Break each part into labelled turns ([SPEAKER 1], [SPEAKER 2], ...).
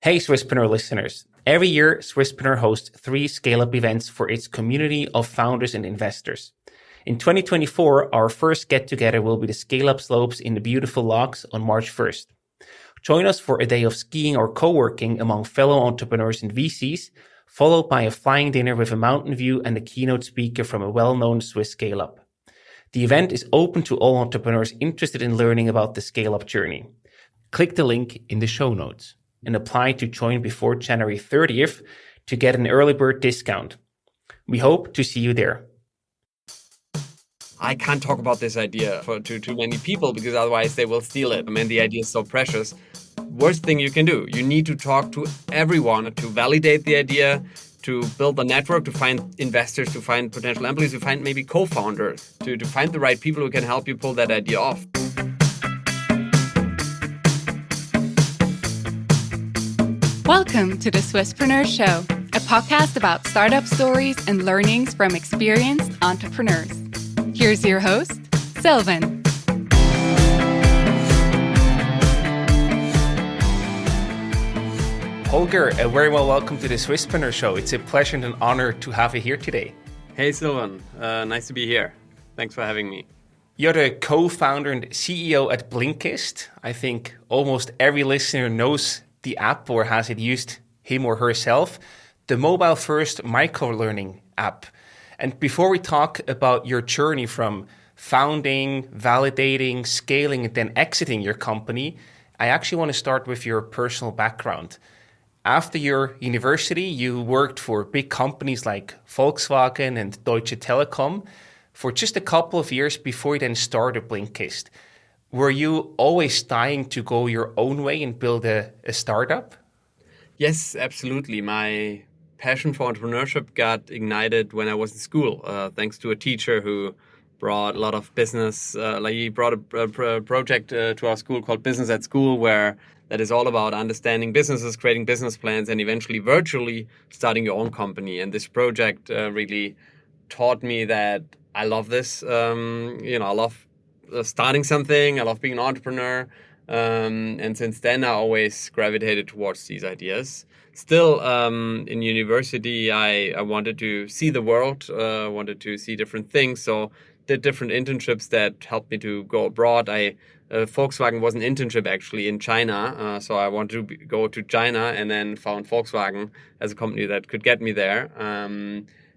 [SPEAKER 1] Hey, Swisspreneur listeners. Every year, Swisspreneur hosts 3 scale-up events for its community of founders and investors. In 2024, our first get-together will be the Scale-Up Slopes in the beautiful Locks on March 1st. Join us for a day of skiing or co-working among fellow entrepreneurs and VCs, followed by a flying dinner with a mountain view and a keynote speaker from a well-known Swiss scale-up. The event is open to all entrepreneurs interested in learning about the scale-up journey. Click the link in the show notes and apply to join before January 30th to get an early bird discount. We hope to see you there.
[SPEAKER 2] I can't talk about this idea to too many people because otherwise they will steal it. I mean, the idea is so precious. Worst thing you can do, you need to talk to everyone to validate the idea, to build a network, to find investors, to find potential employees, to find maybe co-founders, to find the right people who can help you pull that idea off.
[SPEAKER 3] Welcome to the Swisspreneur Show, a podcast about startup stories and learnings from experienced entrepreneurs. Here's your host, Sylvan.
[SPEAKER 1] Holger, a very well welcome to the Swisspreneur Show. It's a pleasure and an honor to have you here today.
[SPEAKER 2] Hey, Sylvan. Nice to be here. Thanks for having me.
[SPEAKER 1] You're the co-founder and CEO at Blinkist. I think almost every listener knows the app or has it used him or herself, the mobile-first micro-learning app. And before we talk about your journey from founding, validating, scaling, and then exiting your company, I actually want to start with your personal background. After your university, you worked for big companies like Volkswagen and Deutsche Telekom for just a couple of years before you then started Blinkist. Were you always dying to go your own way and build a startup?
[SPEAKER 2] Yes, absolutely. My passion for entrepreneurship got ignited when I was in school, thanks to a teacher who brought a lot of business. He brought a project to our school called Business at School, where that is all about understanding businesses, creating business plans, and eventually virtually starting your own company. And this project really taught me that I love this. I love starting something. I love being an entrepreneur. And since then, I always gravitated towards these ideas. Still, in university, I wanted to see the world, wanted to see different things. So did different internships that helped me to go abroad. Volkswagen was an internship actually in China. So I wanted to go to China and then found Volkswagen as a company that could get me there.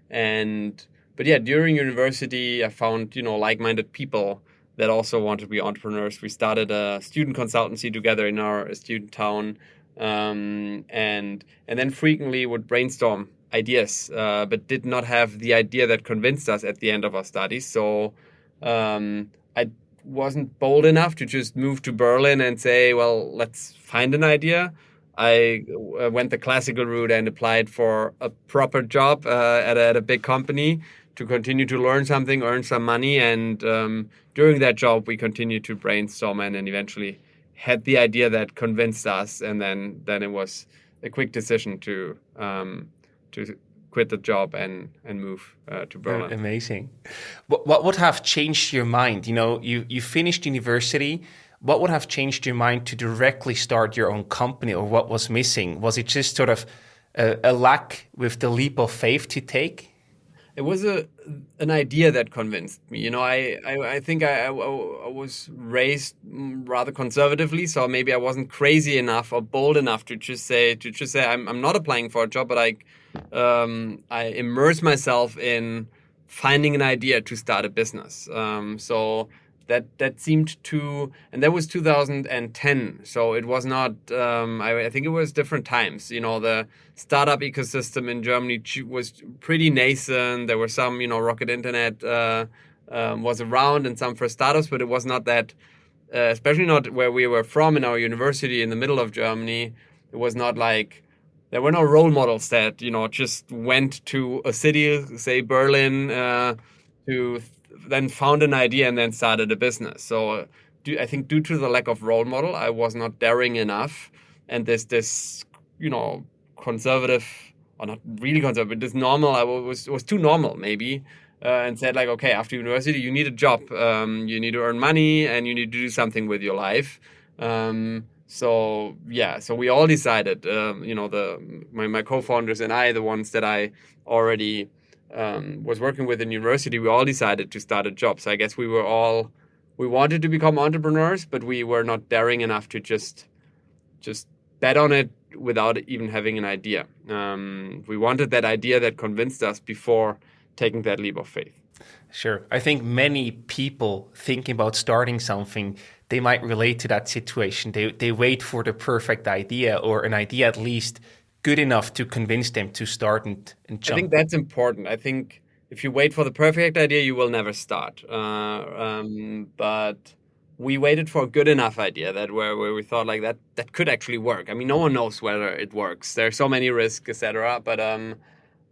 [SPEAKER 2] But during university, I found, like-minded people that also want to be entrepreneurs. We started a student consultancy together in our student town, and then frequently would brainstorm ideas, but did not have the idea that convinced us at the end of our studies. So I wasn't bold enough to just move to Berlin and say, well, let's find an idea. I went the classical route and applied for a proper job at a big company to continue to learn something, earn some money. And during that job, we continued to brainstorm and then eventually had the idea that convinced us. And then it was a quick decision to quit the job and move to Berlin.
[SPEAKER 1] Amazing. What would have changed your mind? You finished university. What would have changed your mind to directly start your own company, or what was missing? Was it just sort of a lack with the leap of faith to take?
[SPEAKER 2] It was an idea that convinced me. I think I was raised rather conservatively, so maybe I wasn't crazy enough or bold enough to just say I'm not applying for a job, but I immerse myself in finding an idea to start a business. So that seemed to, and that was 2010. So it was not, I think it was different times. The startup ecosystem in Germany was pretty nascent. There were some, Rocket Internet was around and some first startups, but it was not that, especially not where we were from in our university in the middle of Germany. It was not like, there were no role models that, just went to a city, say Berlin, to then found an idea and then started a business. So I think due to the lack of role model, I was not daring enough. And this conservative, or not really conservative, but this normal, I was too normal maybe, and said like, okay, after university, you need a job, you need to earn money and you need to do something with your life. So we all decided, my co-founders and I, the ones that I already was working with in university, we all decided to start a job. So I guess we wanted to become entrepreneurs, but we were not daring enough to just bet on it without even having an idea. We wanted that idea that convinced us before taking that leap of faith.
[SPEAKER 1] Sure. I think many people thinking about starting something, they might relate to that situation. They wait for the perfect idea, or an idea at least good enough to convince them to start and jump.
[SPEAKER 2] I think that's important. I think if you wait for the perfect idea, you will never start. But we waited for a good enough idea that where we thought like that could actually work. I mean, no one knows whether it works. There's so many risks, etc. But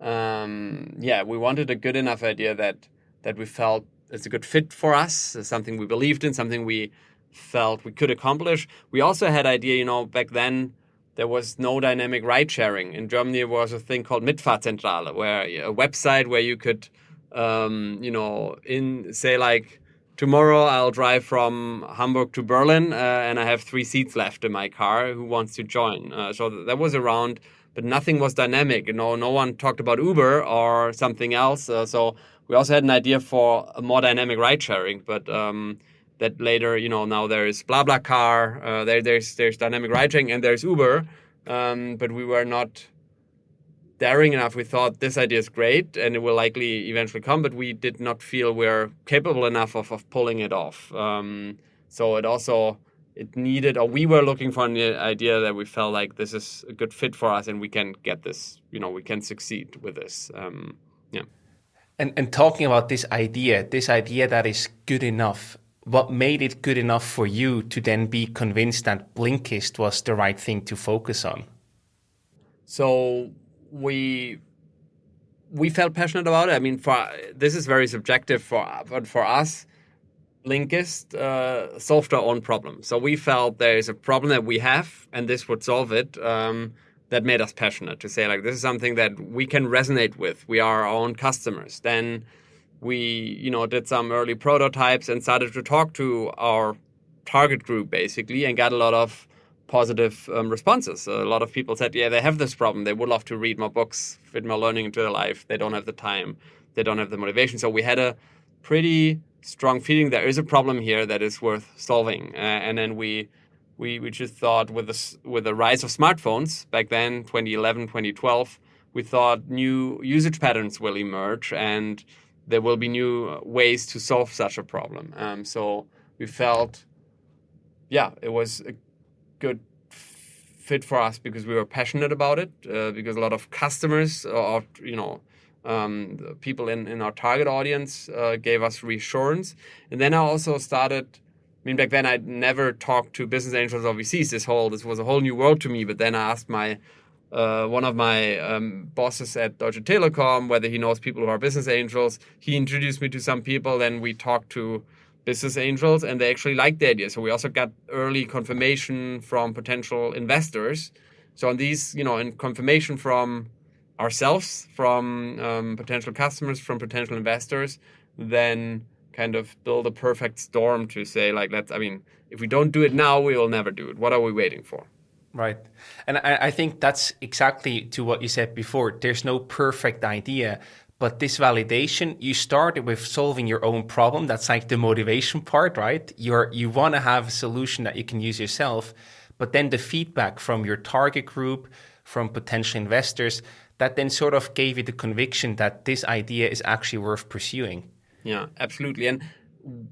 [SPEAKER 2] we wanted a good enough idea that we felt it's a good fit for us, something we believed in, something we felt we could accomplish. We also had idea, back then there was no dynamic ride sharing. In Germany, there was a thing called Mitfahrzentrale, where a website where you could, say like, tomorrow I'll drive from Hamburg to Berlin and I have 3 seats left in my car. Who wants to join? So that was around, but nothing was dynamic. No one talked about Uber or something else. So we also had an idea for a more dynamic ride sharing, but that later, now there is BlaBlaCar, there's dynamic ride sharing, and there's Uber. But we were not daring enough. We thought this idea is great and it will likely eventually come, but we did not feel we're capable enough of pulling it off. So it needed, or we were looking for an idea that we felt like this is a good fit for us and we can get this, we can succeed with this.
[SPEAKER 1] And talking about this idea that is good enough, what made it good enough for you to then be convinced that Blinkist was the right thing to focus on?
[SPEAKER 2] So we felt passionate about it. I mean, this is very subjective but for us, Blinkist solved our own problem. So we felt there is a problem that we have, and this would solve it. That made us passionate to say, like, this is something that we can resonate with. We are our own customers. Then we, did some early prototypes and started to talk to our target group, basically, and got a lot of positive responses. A lot of people said, yeah, they have this problem. They would love to read more books, fit more learning into their life. They don't have the time. They don't have the motivation. So we had a pretty strong feeling there is a problem here that is worth solving. And then we just thought with the rise of smartphones back then, 2011, 2012, we thought new usage patterns will emerge and there will be new ways to solve such a problem. So we felt, it was a good fit for us because we were passionate about it, because a lot of customers or people in our target audience gave us reassurance. And then I also started, back then I'd never talked to business angels or VCs. This was a whole new world to me. But then I asked one of my bosses at Deutsche Telekom whether he knows people who are business angels. He introduced me to some people. Then we talked to business angels, and they actually liked the idea. So we also got early confirmation from potential investors. So on these, in confirmation from ourselves, from potential customers, from potential investors, then kind of build a perfect storm to say, like, if we don't do it now, we will never do it. What are we waiting for?
[SPEAKER 1] Right. And I think that's exactly to what you said before. There's no perfect idea, but this validation, you started with solving your own problem. That's like the motivation part, right? You want to have a solution that you can use yourself, but then the feedback from your target group, from potential investors, that then sort of gave you the conviction that this idea is actually worth pursuing.
[SPEAKER 2] Yeah, absolutely. And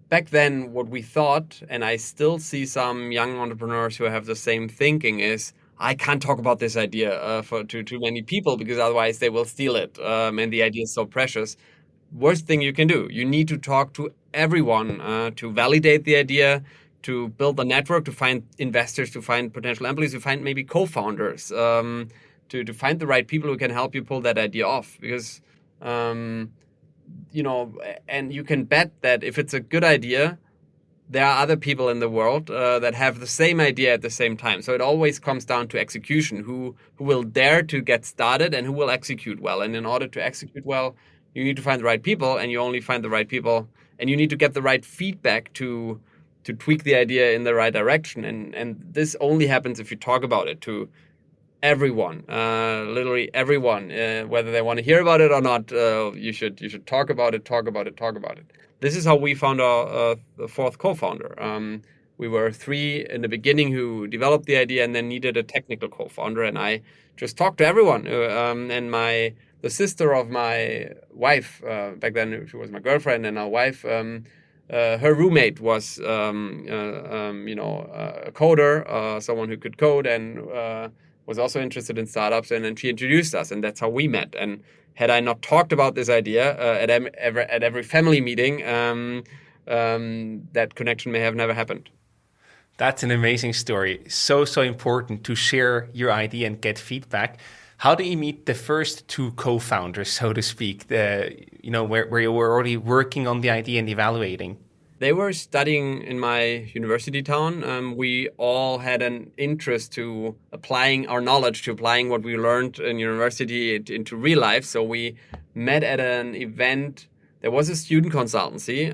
[SPEAKER 2] back then, what we thought, and I still see some young entrepreneurs who have the same thinking, is I can't talk about this idea to too many people because otherwise they will steal it. And the idea is so precious. Worst thing you can do, you need to talk to everyone to validate the idea, to build a network, to find investors, to find potential employees, to find maybe co-founders, to find the right people who can help you pull that idea off. Because and you can bet that if it's a good idea, there are other people in the world that have the same idea at the same time. So it always comes down to execution, who will dare to get started and who will execute well. And in order to execute well, you need to find the right people, and you only find the right people, and you need to get the right feedback to tweak the idea in the right direction. And this only happens if you talk about it to everyone, literally everyone, whether they want to hear about it or not. You should talk about it. This is how we found our the fourth co-founder. We were 3 in the beginning who developed the idea and then needed a technical co-founder. And I just talked to everyone. And the sister of my wife, back then she was my girlfriend and now wife, her roommate was, a coder, someone who could code and was also interested in startups. And then she introduced us, and that's how we met. And had I not talked about this idea at every family meeting, that connection may have never happened.
[SPEAKER 1] That's an amazing story. So important to share your idea and get feedback. How do you meet the first 2 co-founders, so to speak, where you were already working on the idea and evaluating?
[SPEAKER 2] They were studying in my university town. We all had an interest to applying our knowledge, to applying what we learned in university into real life. So we met at an event. There was a student consultancy,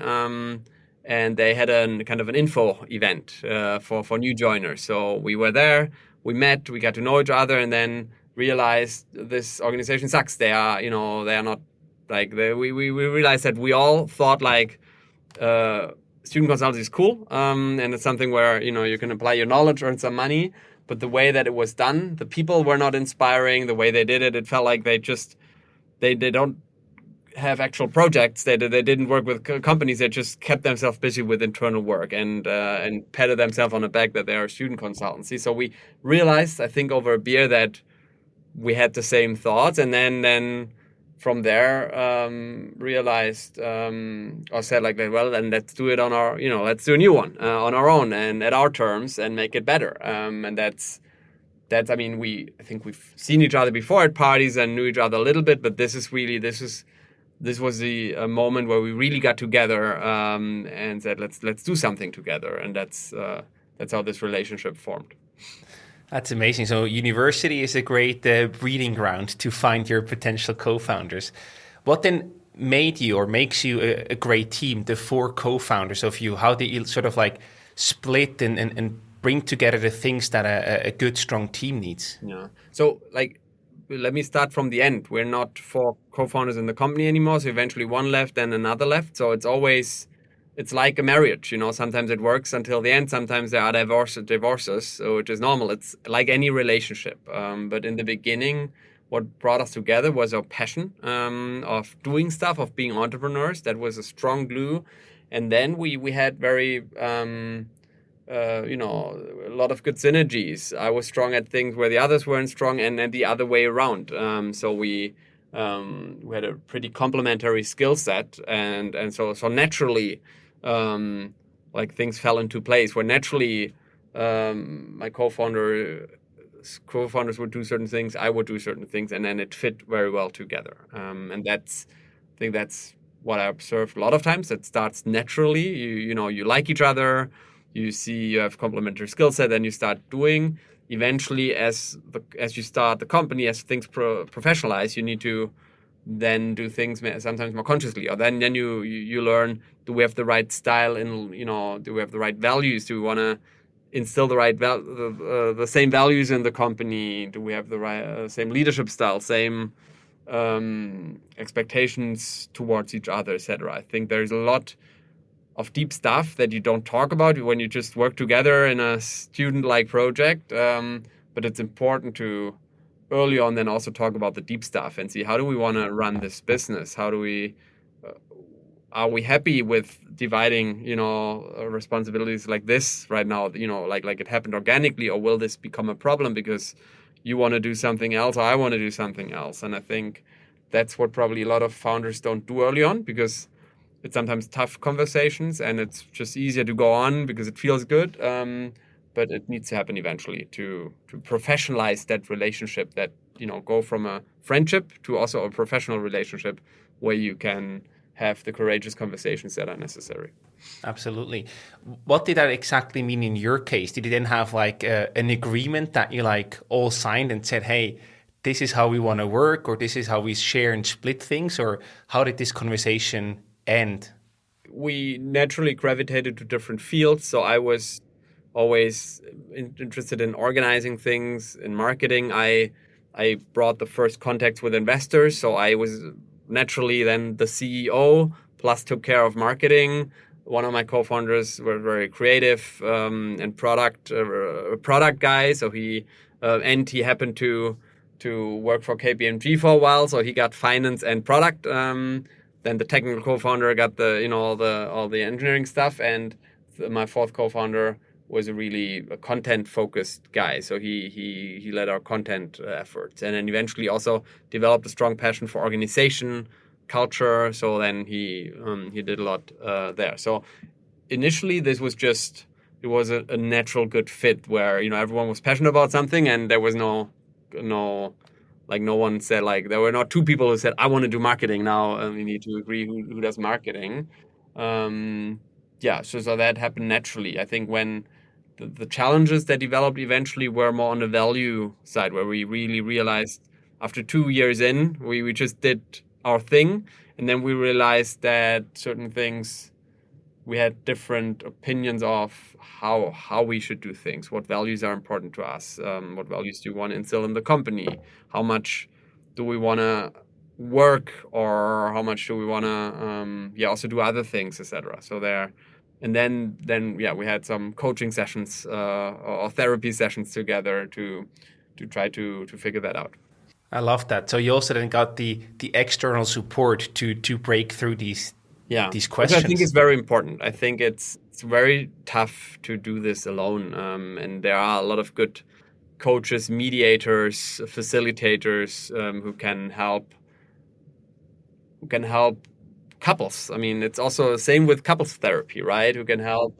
[SPEAKER 2] and they had a kind of an info event for new joiners. So we were there, we met, we got to know each other, and then realized this organization sucks. They are not like we realized that we all thought like student consultancy is cool, and it's something where you can apply your knowledge, earn some money. But the way that it was done, the people were not inspiring. The way they did it, it felt like they don't have actual projects. They didn't work with companies. They just kept themselves busy with internal work and patted themselves on the back that they are a student consultancy. So we realized, I think over a beer, that we had the same thoughts, and then from there realized or said like, well, then let's do it on our, let's do a new one on our own and at our terms and make it better. And that's I mean, I think we've seen each other before at parties and knew each other a little bit, but this was the moment where we really got together and said, let's do something together, and that's how this relationship formed.
[SPEAKER 1] That's amazing. So university is a great breeding ground to find your potential co-founders. What then made you or makes you a great team, the 4 co-founders of you? How did you sort of like split and bring together the things that a good, strong team needs?
[SPEAKER 2] Yeah. So like, let me start from the end. We're not 4 co-founders in the company anymore. So eventually one left, then another left. So it's like a marriage, sometimes it works until the end. Sometimes there are divorces, so which is normal. It's like any relationship. But in the beginning, what brought us together was our passion of doing stuff, of being entrepreneurs. That was a strong glue. And then we had very, a lot of good synergies. I was strong at things where the others weren't strong, and then the other way around. So we had a pretty complementary skill set, and so naturally, like things fell into place where naturally my co-founders would do certain things, I would do certain things, and then it fit very well together. And I think that's what I observed a lot of times. It starts naturally. You like each other, you see you have complementary skill set, and you start doing. Eventually, as you start the company, as things professionalize, you need to then do things sometimes more consciously, or then you learn, do we have the right style do we have the right values? Do we want to instill the right the same values in the company? Do we have the right same leadership style, same expectations towards each other, etc.? I think there's a lot of deep stuff that you don't talk about when you just work together in a student-like project, but it's important to early on then also talk about the deep stuff and see, how do we want to run this business? How do we are we happy with dividing responsibilities like this right now, like it happened organically, or will this become a problem because you want to do something else or I want to do something else? And I think that's what probably a lot of founders don't do early on, because it's sometimes tough conversations and it's just easier to go on because it feels good. But it needs to happen eventually to professionalize that relationship, that, go from a friendship to also a professional relationship where you can have the courageous conversations that are necessary.
[SPEAKER 1] Absolutely. What did that exactly mean in your case? Did you then have like an agreement that you all signed and said, hey, this is how we want to work, or this is how we share and split things? Or how did this conversation end?
[SPEAKER 2] we naturally gravitated to different fields. So I was always interested in organizing things, in marketing. I brought the first contacts with investors. So I was naturally then the CEO, plus took care of marketing. One of my co-founders were very creative and product guy. So he happened to work for KPMG for a while. So he got finance and product. Then the technical co-founder got all the engineering stuff, and my fourth co-founder was a really content-focused guy. So he led our content efforts, and then eventually also developed a strong passion for organization, culture. So then he did a lot there. So initially, this was it was a natural good fit where everyone was passionate about something, and there was no one said, there were not two people who said, I want to do marketing now. We need to agree who does marketing. So that happened naturally. I think when the challenges that developed eventually were more on the value side, where we really realized after 2 years in, we just did our thing. And then we realized that certain things, we had different opinions of how we should do things, what values are important to us, what values do we want to instill in the company, how much do we want to work, or how much do we want to also do other things, etc. So there, and then we had some coaching sessions or therapy sessions together to try to figure that out.
[SPEAKER 1] I love that. So you also then got the external support to break through these questions.
[SPEAKER 2] Which I think is very important. I think it's very tough to do this alone. And there are a lot of good coaches, mediators, facilitators who can help couples. I mean, it's also the same with couples therapy, right? Who can help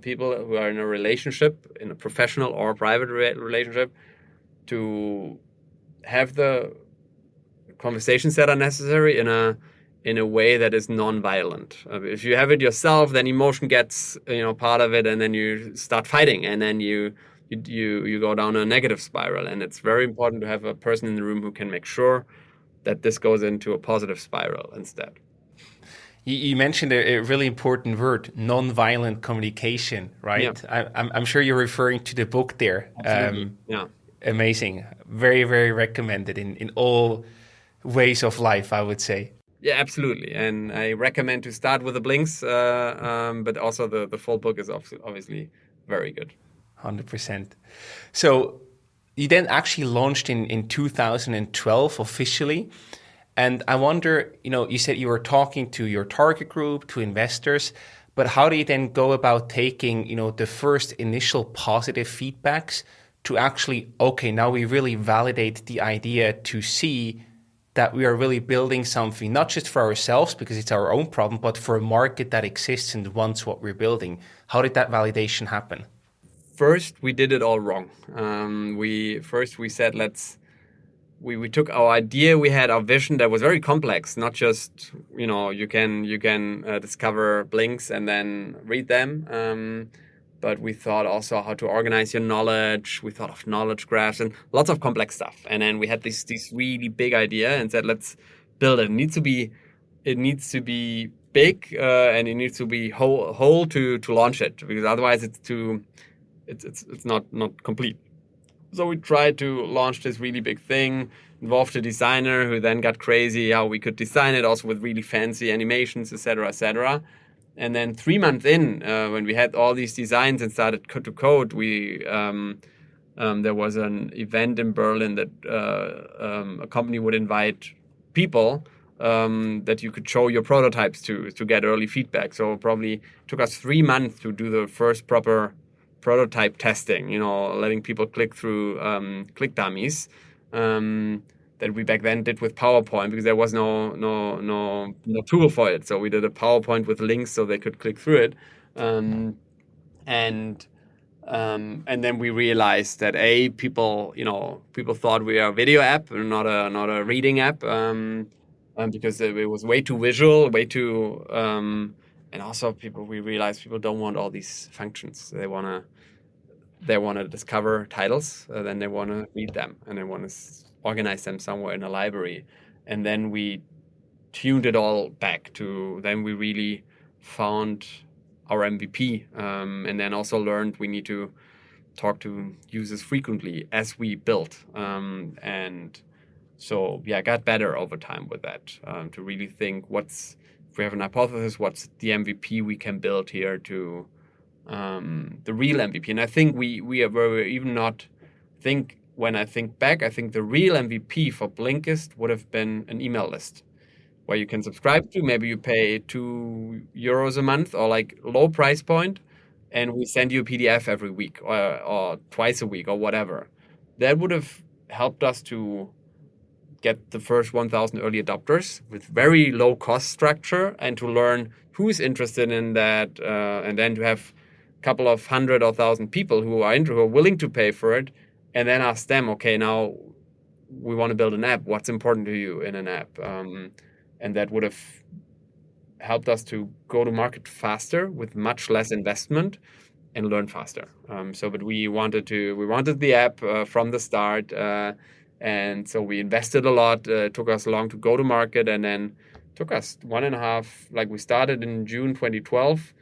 [SPEAKER 2] people who are in a relationship, in a professional or private relationship, to have the conversations that are necessary in a way that is non-violent. If you have it yourself, then emotion gets part of it, and then you start fighting, and then you go down a negative spiral. And it's very important to have a person in the room who can make sure that this goes into a positive spiral instead.
[SPEAKER 1] You mentioned a really important word, non-violent communication, right? Yeah. I'm sure you're referring to the book there.
[SPEAKER 2] Absolutely.
[SPEAKER 1] Amazing. Very, very recommended in all ways of life, I would say.
[SPEAKER 2] Yeah, absolutely. And I recommend to start with the blinks, but also the full book is obviously very good.
[SPEAKER 1] 100%. So you then actually launched in 2012 officially. And I wonder, you said you were talking to your target group, to investors, but how do you then go about taking, the first initial positive feedbacks to actually, okay, now we really validate the idea to see that we are really building something, not just for ourselves because it's our own problem, but for a market that exists and wants what we're building. How did that validation happen?
[SPEAKER 2] First, we did it all wrong. We said, we took our idea, we had our vision that was very complex, not just, you can discover blinks and then read them. But we thought also how to organize your knowledge. We thought of knowledge graphs and lots of complex stuff. And then we had this really big idea and said, let's build it. It needs to be big and it needs to be whole to launch it, because otherwise it's not complete. So we tried to launch this really big thing, involved a designer who then got crazy how we could design it, also with really fancy animations, etc., etc. And then 3 months in, when we had all these designs and started to code, there was an event in Berlin that a company would invite people that you could show your prototypes to get early feedback. So it probably took us 3 months to do the first proper prototype testing, letting people click through click dummies that we back then did with PowerPoint, because there was no tool for it. So we did a PowerPoint with links so they could click through it, and then we realized that people thought we are a video app and not a reading app, because it was way too visual, way too and also we realized people don't want all these functions. They want to discover titles, then they want to read them, and they want to organize them somewhere in a library. And then we tuned it all back to, then we really found our MVP, and then also learned we need to talk to users frequently as we built. And so, I got better over time with that, to really think if we have an hypothesis, what's the MVP we can build here to the real MVP. And I think when I think back, I think the real MVP for Blinkist would have been an email list where you can subscribe to. Maybe you pay €2 a month or like low price point, and we send you a PDF every week or twice a week or whatever. That would have helped us to get the first 1,000 early adopters with very low cost structure and to learn who's interested in that, and then to have a couple of 100 or 1,000 people who are willing to pay for it, and then ask them, okay, now we want to build an app. What's important to you in an app? And that would have helped us to go to market faster with much less investment and learn faster. But we wanted the app from the start, and so we invested a lot. It took us long to go to market, and then took us 1.5. Like we started in June 2012.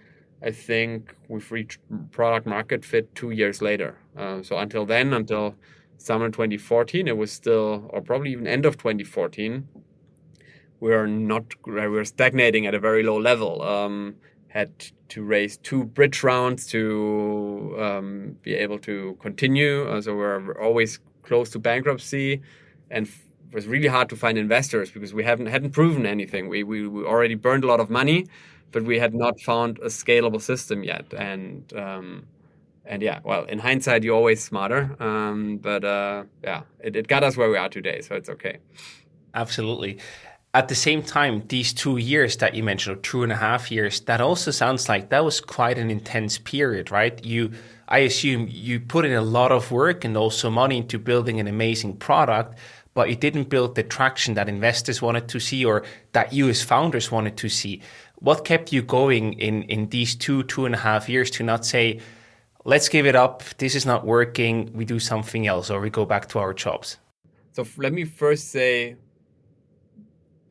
[SPEAKER 2] I think we've reached product market fit 2 years later. So until summer 2014, it was still, or probably even end of 2014, we were stagnating at a very low level. Had to raise 2 bridge rounds to be able to continue. So we're always close to bankruptcy, and it was really hard to find investors because we hadn't proven anything. We already burned a lot of money, but we had not found a scalable system yet. And in hindsight, you're always smarter. It got us where we are today, so it's okay.
[SPEAKER 1] Absolutely. At the same time, these 2 years that you mentioned, or 2.5 years, that also sounds like that was quite an intense period, right? I assume you put in a lot of work and also money into building an amazing product, but you didn't build the traction that investors wanted to see or that you as founders wanted to see. What kept you going in these 2.5 years to not say, let's give it up, this is not working, we do something else, or we go back to our jobs?
[SPEAKER 2] So let me first say,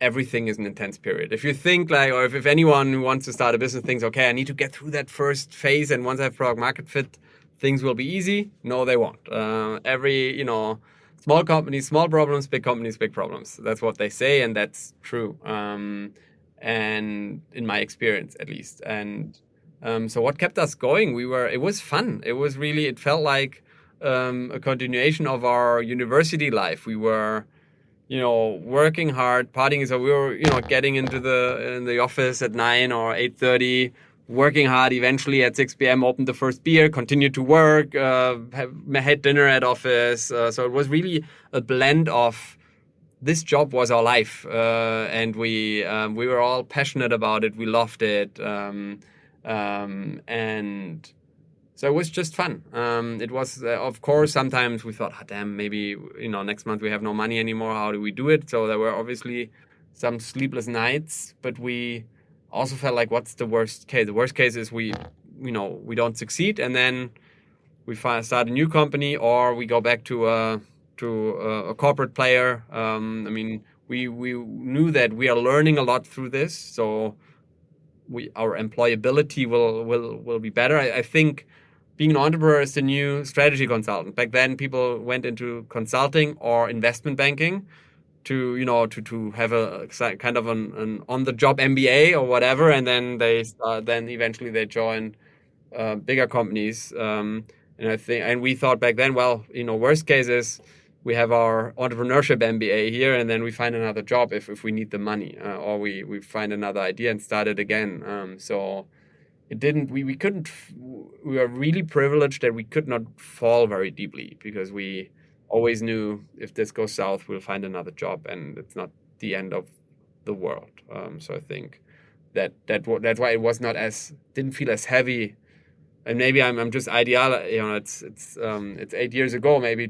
[SPEAKER 2] everything is an intense period. If you think or if anyone who wants to start a business thinks, okay, I need to get through that first phase, and once I have product market fit, things will be easy. No, they won't. Small companies, small problems, big companies, big problems. That's what they say, and that's true. And in my experience, at least. And so what kept us going? It was fun. It felt like a continuation of our university life. We were, working hard, partying. So we were, getting in the office at 9 or 8:30, working hard. Eventually at 6 p.m. opened the first beer, continued to work, had dinner at office. So it was really a blend of this job was our life, and we were all passionate about it. We loved it, and so it was just fun. It was, of course, sometimes we thought, damn, maybe next month we have no money anymore. How do we do it? So there were obviously some sleepless nights, but we also felt like, what's the worst case? The worst case is we don't succeed, and then we start a new company, or we go back to a corporate player. We knew that we are learning a lot through this, so our employability will be better. I think being an entrepreneur is the new strategy consultant. Back then, people went into consulting or investment banking to have a kind of an on-the-job MBA or whatever, and then eventually they join bigger companies. And we thought back then, worst case is we have our entrepreneurship MBA here, and then we find another job if we need the money, or we find another idea and start it again. So it didn't. We couldn't. We were really privileged that we could not fall very deeply, because we always knew if this goes south, we'll find another job, and it's not the end of the world. So I think that's why it was didn't feel as heavy. And maybe I'm just ideal. It's 8 years ago. Maybe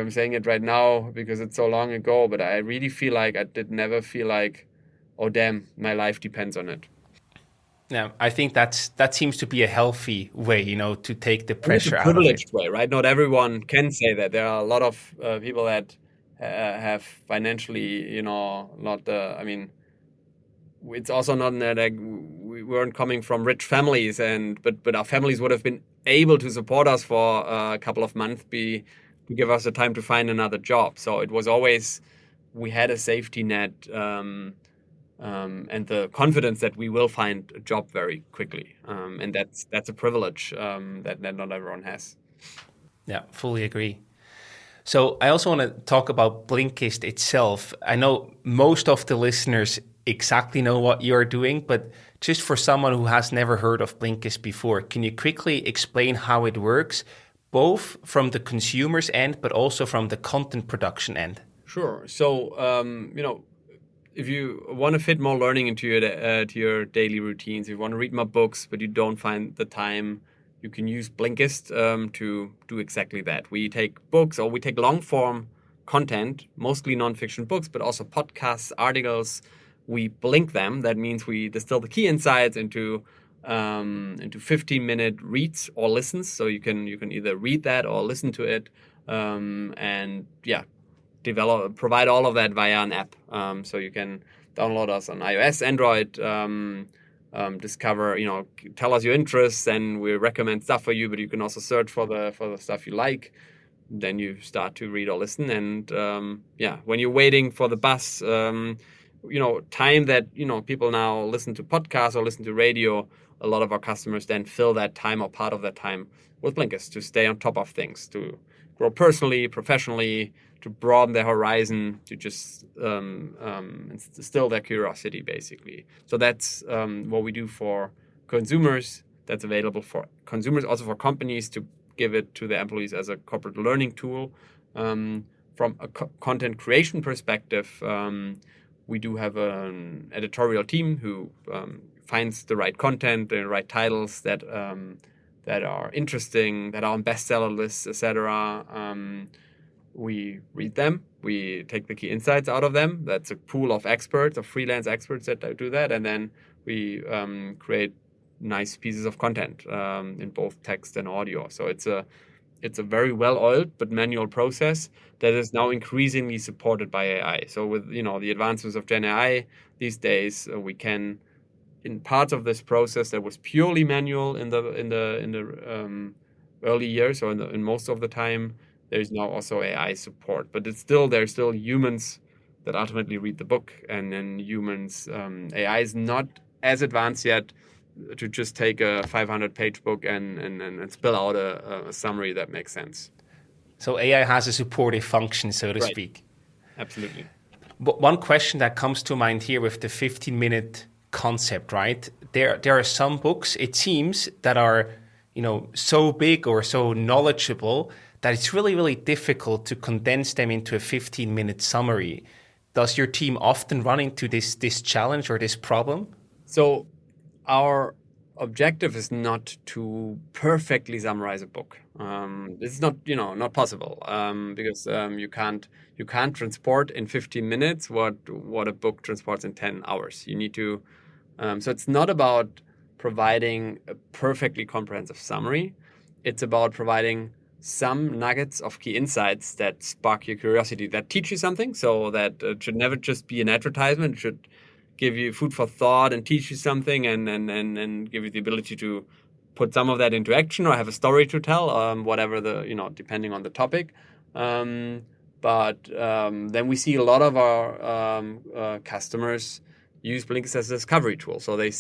[SPEAKER 2] I'm saying it right now because it's so long ago. But I really feel like I did never feel like, oh damn, my life depends on it.
[SPEAKER 1] Yeah, I think that seems to be a healthy way, to take the pressure out of it.
[SPEAKER 2] It's a privileged way, right? Not everyone can say that. There are a lot of people that have financially, it's also not that like we weren't coming from rich families, but our families would have been able to support us for a couple of months, to give us the time to find another job. So it was always, we had a safety net, and the confidence that we will find a job very quickly, and that's a privilege that not everyone has.
[SPEAKER 1] Yeah, fully agree. So I also want to talk about Blinkist itself. I know most of the listeners exactly know what you're doing, but just for someone who has never heard of Blinkist before, can you quickly explain how it works, both from the consumer's end, but also from the content production end?
[SPEAKER 2] Sure. So, if you want to fit more learning into your daily routines, if you want to read more books, but you don't find the time, you can use Blinkist to do exactly that. We take books, or we take long-form content, mostly nonfiction books, but also podcasts, articles. We blink them. That means we distill the key insights into 15-minute reads or listens. So you can either read that or listen to it, provide all of that via an app. So you can download us on iOS, Android, discover, tell us your interests, and we recommend stuff for you. But you can also search for the stuff you like. Then you start to read or listen, and when you're waiting for the bus, time that people now listen to podcasts or listen to radio, a lot of our customers then fill that time or part of that time with Blinkist to stay on top of things, to grow personally, professionally, to broaden their horizon, to just instill their curiosity, basically. So that's what we do for consumers. That's available for consumers, also for companies, to give it to their employees as a corporate learning tool. From a content creation perspective, we do have an editorial team who finds the right content, the right titles that are interesting, that are on bestseller lists, etc. We read them. We take the key insights out of them. That's a pool of experts, of freelance experts that do that, and then we create nice pieces of content in both text and audio. So it's a very well-oiled but manual process that is now increasingly supported by AI. So with the advances of Gen AI these days, we can, in parts of this process that was purely manual in the early years, or in most of the time, there's now also AI support. But there's still humans that ultimately read the book, and then humans. AI is not as advanced yet to just take a 500-page book and spill out a summary that makes sense.
[SPEAKER 1] So AI has a supportive function, so to speak.
[SPEAKER 2] Absolutely.
[SPEAKER 1] But one question that comes to mind here with the 15-minute concept, right? There are some books, it seems, that are so big or so knowledgeable that it's really, really difficult to condense them into a 15-minute summary. Does your team often run into this challenge or this problem?
[SPEAKER 2] So our objective is not to perfectly summarize a book. This is not possible, because you can't transport in 15 minutes what a book transports in 10 hours. You need to. So it's not about providing a perfectly comprehensive summary. It's about providing some nuggets of key insights that spark your curiosity, that teach you something. So that it should never just be an advertisement. It should give you food for thought and teach you something, and give you the ability to put some of that into action or have a story to tell, whatever depending on the topic. But then we see a lot of our customers use Blinkist as a discovery tool. So they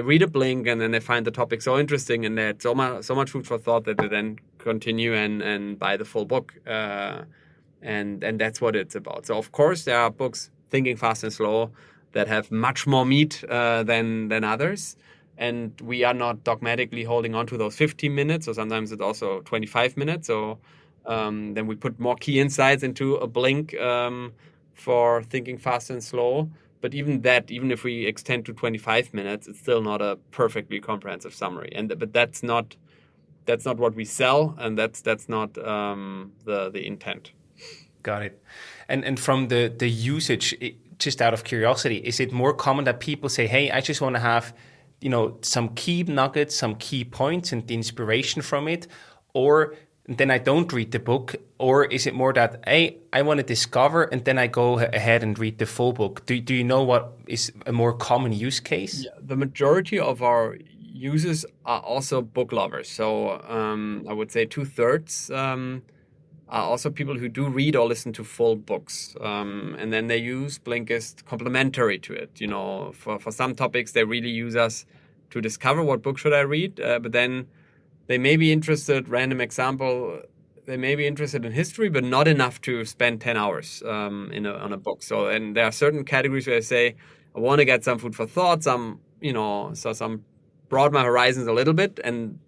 [SPEAKER 2] read a blink, and then they find the topic so interesting, and they had so much food for thought that they then continue and buy the full book. And that's what it's about. So of course there are books, Thinking Fast and Slow, that have much more meat than others. And we are not dogmatically holding on to those 15 minutes, or sometimes it's also 25 minutes. So then we put more key insights into a blink for Thinking Fast and Slow. But even if we extend to 25 minutes, it's still not a perfectly comprehensive summary. But that's not what we sell, and that's not the intent.
[SPEAKER 1] Got it. And from the usage, just out of curiosity, is it more common that people say, hey, I just want to have some key nuggets, some key points and the inspiration from it? Or and then I don't read the book? Or is it more that, hey, I want to discover and then I go ahead and read the full book? Do you know what is a more common use case?
[SPEAKER 2] Yeah, the majority of our users are also book lovers. So I would say 2/3 are also people who do read or listen to full books. And then they use Blinkist complementary to it. For some topics, they really use us to discover what book should I read. But then they may be interested, random example, they may be interested in history, but not enough to spend 10 hours on a book. So, and there are certain categories where I say, I want to get some food for thought, some broaden my horizons a little bit, and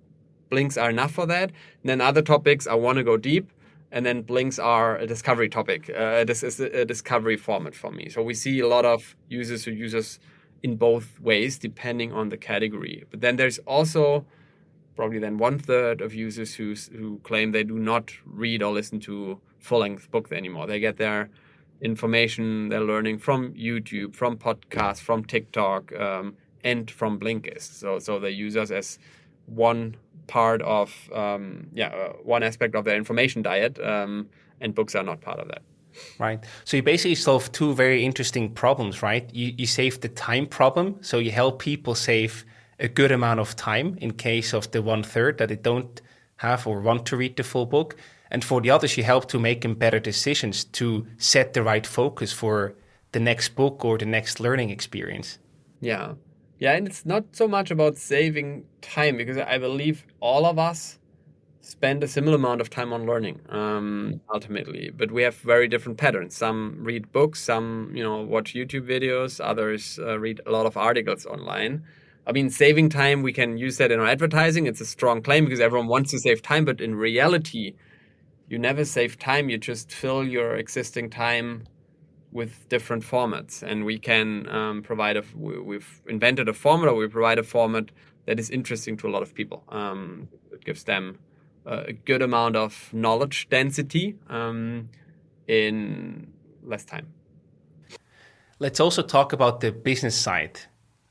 [SPEAKER 2] blinks are enough for that. And then other topics, I want to go deep, and then blinks are a discovery topic. This is a discovery format for me. So we see a lot of users who use us in both ways, depending on the category. But then there's also probably then 1/3 of users who claim they do not read or listen to full-length books anymore. They get their information, their learning from YouTube, from podcasts, from TikTok, and from Blinkist. So they use us as one part of, one aspect of their information diet, and books are not part of that.
[SPEAKER 1] Right. So you basically solve two very interesting problems, right? You save the time problem. So you help people save a good amount of time in case of the 1/3 that they don't have or want to read the full book. And for the others, you help to make them better decisions to set the right focus for the next book or the next learning experience.
[SPEAKER 2] Yeah. Yeah, and it's not so much about saving time, because I believe all of us spend a similar amount of time on learning, ultimately. But we have very different patterns. Some read books, some watch YouTube videos, others read a lot of articles online. I mean, saving time, we can use that in our advertising. It's a strong claim because everyone wants to save time. But in reality, you never save time. You just fill your existing time with different formats. And we can we've invented a format, or we provide a format that is interesting to a lot of people. It gives them a good amount of knowledge density in less time.
[SPEAKER 1] Let's also talk about the business side.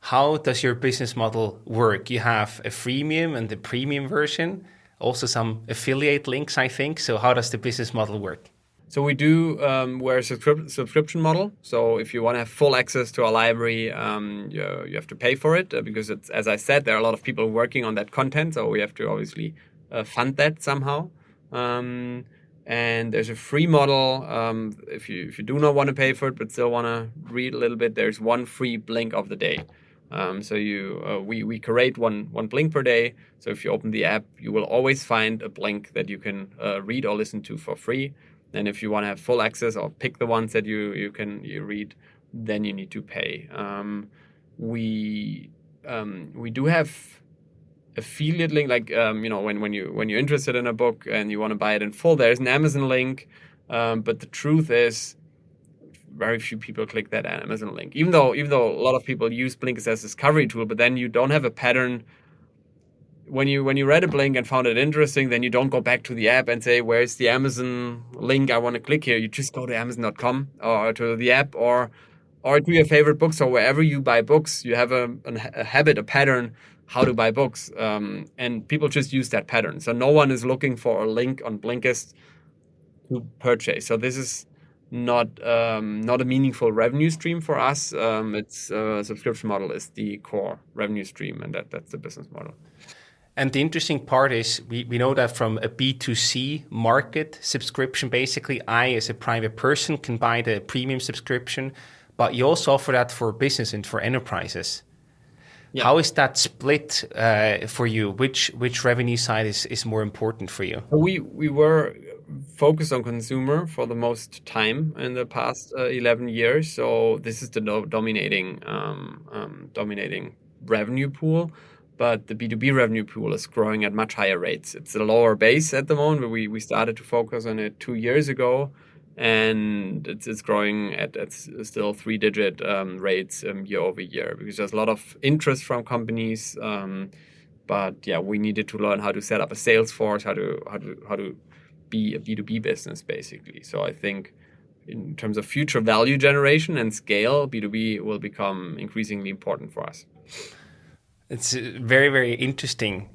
[SPEAKER 1] How does your business model work? You have a freemium and the premium version, also some affiliate links, I think. So how does the business model work?
[SPEAKER 2] So we do, we're a subscription model. So if you want to have full access to our library, you have to pay for it, because it's, as I said, there are a lot of people working on that content. So we have to obviously fund that somehow. And there's a free model. If you do not want to pay for it, but still want to read a little bit, there's one free blink of the day. So we curate one blink per day. So if you open the app, you will always find a blink that you can read or listen to for free. And if you want to have full access or pick the ones that you read, then you need to pay. We do have affiliate link, like when you're interested in a book and you want to buy it in full, there's an Amazon link. But the truth is, very few people click that Amazon link. Even though a lot of people use Blinkist as a discovery tool, but then you don't have a pattern. When you read a blink and found it interesting, then you don't go back to the app and say, where's the Amazon link? I want to click here. You just go to Amazon.com or to the app or to your favorite bookstore. Wherever you buy books, you have a habit, a pattern, how to buy books. And people just use that pattern. So no one is looking for a link on Blinkist to purchase. So this is not a meaningful revenue stream for us. It's a subscription model is the core revenue stream, and that's the business model.
[SPEAKER 1] And the interesting part is we know that from a B2C market subscription, basically I as a private person can buy the premium subscription, but you also offer that for business and for enterprises. Yeah. How is that split for you? Which revenue side is more important for you?
[SPEAKER 2] We were focused on consumer for the most time in the past 11 years. So this is the dominating revenue pool. But the B2B revenue pool is growing at much higher rates. It's a lower base at the moment, but we started to focus on it 2 years ago, and it's growing at still 3-digit rates year over year, because there's a lot of interest from companies. But yeah, we needed to learn how to set up a sales force, how to be a B2B business basically. So I think in terms of future value generation and scale, B2B will become increasingly important for us.
[SPEAKER 1] It's very, very interesting.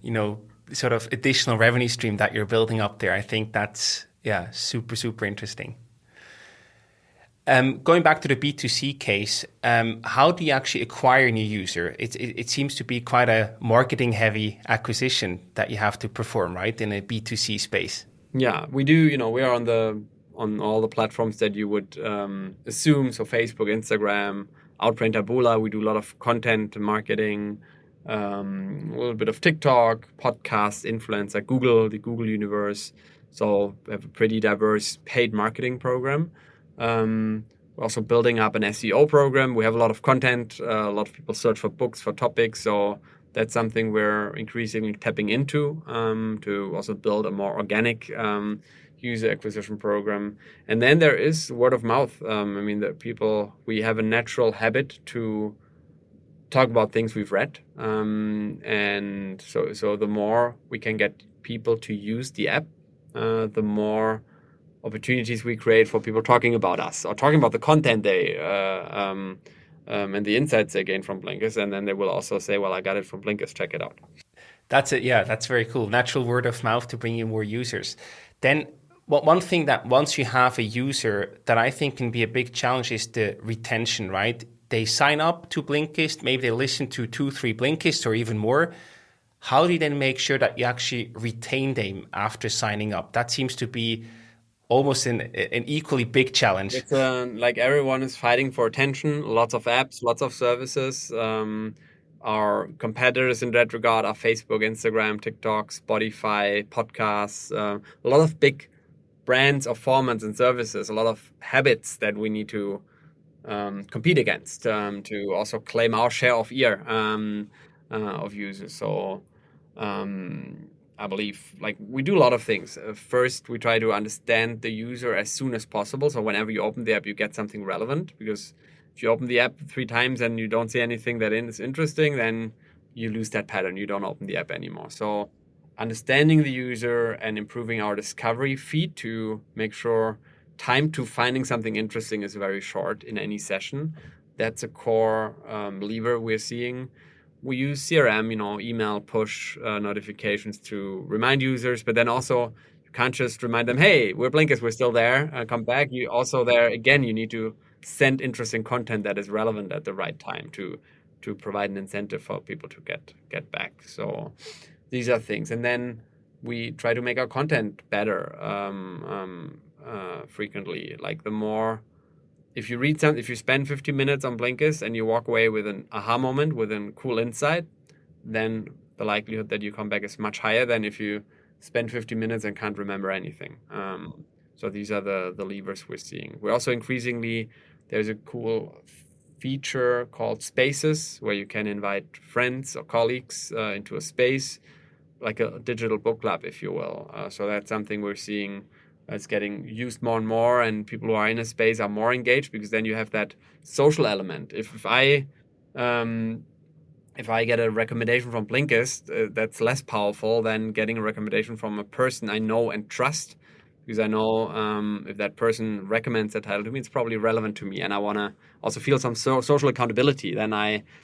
[SPEAKER 1] sort of additional revenue stream that you're building up there. I think that's super, super interesting. Going back to the B2C case, how do you actually acquire a new user? It seems to be quite a marketing-heavy acquisition that you have to perform, right, in a B2C space.
[SPEAKER 2] Yeah, we do. We are on all the platforms that you would assume. So Facebook, Instagram, Outbrain, Taboola. We do a lot of content marketing, a little bit of TikTok, podcast, influencer, Google, the Google universe. So we have a pretty diverse paid marketing program. We're also building up an SEO program. We have a lot of content. A lot of people search for books, for topics. So that's something we're increasingly tapping into to also build a more organic user acquisition program. And then there is word of mouth. We have a natural habit to talk about things we've read. And so the more we can get people to use the app, the more opportunities we create for people talking about us or talking about the content and the insights they gain from Blinkist. And then they will also say, well, I got it from Blinkist, check it out.
[SPEAKER 1] That's it. Yeah, that's very cool. Natural word of mouth to bring you more users. Then one thing that once you have a user that I think can be a big challenge is the retention, right? They sign up to Blinkist, maybe they listen to 2-3 Blinkists or even more. How do you then make sure that you actually retain them after signing up? That seems to be almost an equally big challenge.
[SPEAKER 2] It's like everyone is fighting for attention, lots of apps, lots of services. Our competitors in that regard are Facebook, Instagram, TikTok, Spotify, podcasts, a lot of big brands of formats and services, a lot of habits that we need to compete against to also claim our share of ear of users. So I believe we do a lot of things. First, we try to understand the user as soon as possible. So whenever you open the app, you get something relevant, because if you open the app 3 times and you don't see anything that is interesting, then you lose that pattern. You don't open the app anymore. So understanding the user and improving our discovery feed to make sure time to finding something interesting is very short in any session. That's a core lever we're seeing. We use CRM, email, push notifications to remind users, but then also you can't just remind them, hey, we're Blinkist, we're still there, come back. You also there, again, you need to send interesting content that is relevant at the right time to provide an incentive for people to get back. So these are things. And then we try to make our content better frequently. Like if you spend 50 minutes on Blinkist and you walk away with an aha moment, with a cool insight, then the likelihood that you come back is much higher than if you spend 50 minutes and can't remember anything. So these are the levers we're seeing. We're also there's a cool feature called Spaces, where you can invite friends or colleagues into a space, like a digital book club, if you will. So that's something we're seeing it's getting used more and more, and people who are in a space are more engaged, because then you have that social element. If I get a recommendation from Blinkist, that's less powerful than getting a recommendation from a person I know and trust, because I know if that person recommends that title to me, it's probably relevant to me, and I want to also feel some social accountability. Then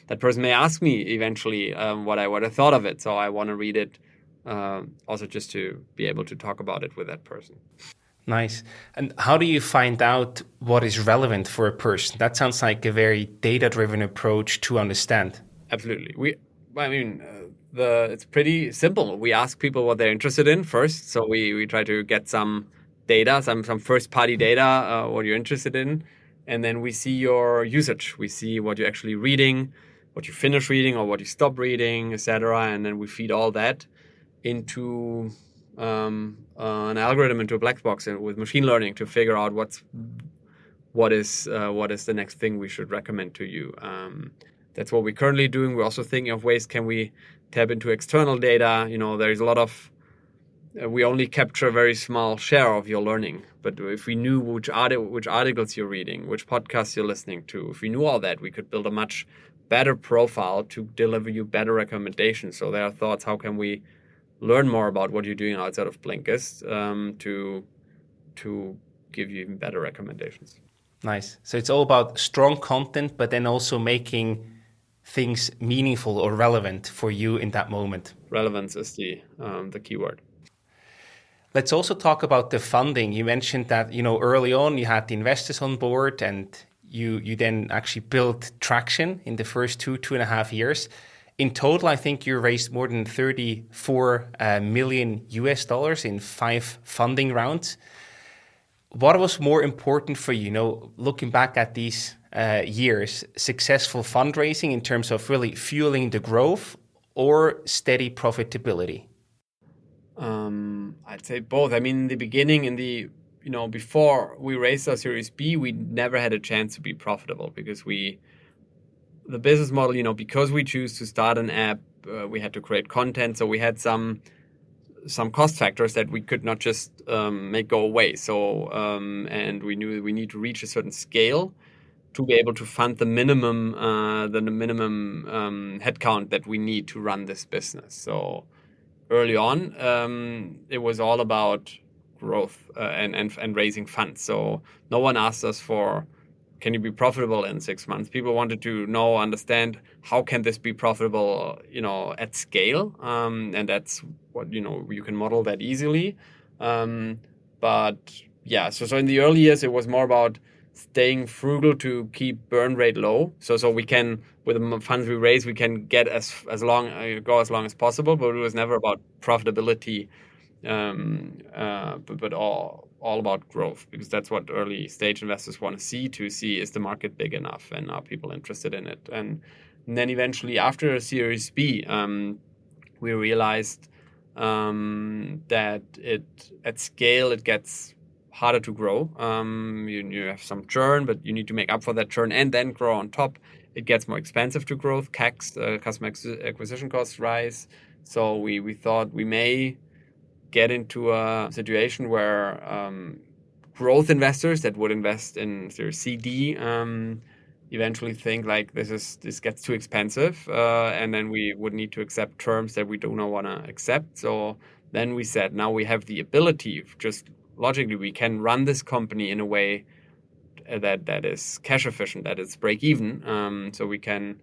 [SPEAKER 2] that person may ask me eventually what I thought of it, so I want to read it. Also just to be able to talk about it with that person.
[SPEAKER 1] Nice. And how do you find out what is relevant for a person? That sounds like a very data-driven approach to understand.
[SPEAKER 2] Absolutely. It's pretty simple. We ask people what they're interested in first. So we try to get some data, some first-party data, what you're interested in. And then we see your usage. We see what you're actually reading, what you finish reading or what you stop reading, etc. And then we feed all that into an algorithm, into a black box with machine learning to figure out what is the next thing we should recommend to you. That's what we're currently doing. We're also thinking of ways can we tap into external data. There's a lot of we only capture a very small share of your learning. But if we knew which articles you're reading, which podcasts you're listening to, if we knew all that, we could build a much better profile to deliver you better recommendations. So there are thoughts, how can we learn more about what you're doing outside of Blinkist to give you even better recommendations.
[SPEAKER 1] Nice. So it's all about strong content, but then also making things meaningful or relevant for you in that moment?
[SPEAKER 2] Relevance is the keyword.
[SPEAKER 1] Let's also talk about the funding. You mentioned that, early on you had the investors on board, and you then actually built traction in the first 2.5 years. In total, I think you raised more than $34 million in 5 funding rounds. What was more important for you, looking back at these years, successful fundraising in terms of really fueling the growth or steady profitability?
[SPEAKER 2] I'd say both. I mean, in the beginning, before we raised our Series B, we never had a chance to be profitable because the business model, because we choose to start an app, we had to create content. So we had some cost factors that we could not just make go away. So, and we knew we need to reach a certain scale to be able to fund the minimum headcount that we need to run this business. So early on, it was all about growth and raising funds. So no one asked us for, can you be profitable in 6 months? People wanted to understand how can this be profitable, at scale, and that's what you can model that easily. But yeah, so in the early years, it was more about staying frugal to keep burn rate low. So we can, with the funds we raise, we can get go as long as possible. But it was never about profitability, but all about growth, because that's what early stage investors want to see is the market big enough and are people interested in it. And then eventually after Series B, we realized that at scale it gets harder to grow. You have some churn, but you need to make up for that churn and then grow on top. It gets more expensive to grow. CACs, customer acquisition costs rise. So we thought we may get into a situation where growth investors that would invest in Series C, D, eventually think like this gets too expensive, and then we would need to accept terms that we do not want to accept. So then we said, now we have the ability, just logically, we can run this company in a way that is cash efficient, that is break even, so we can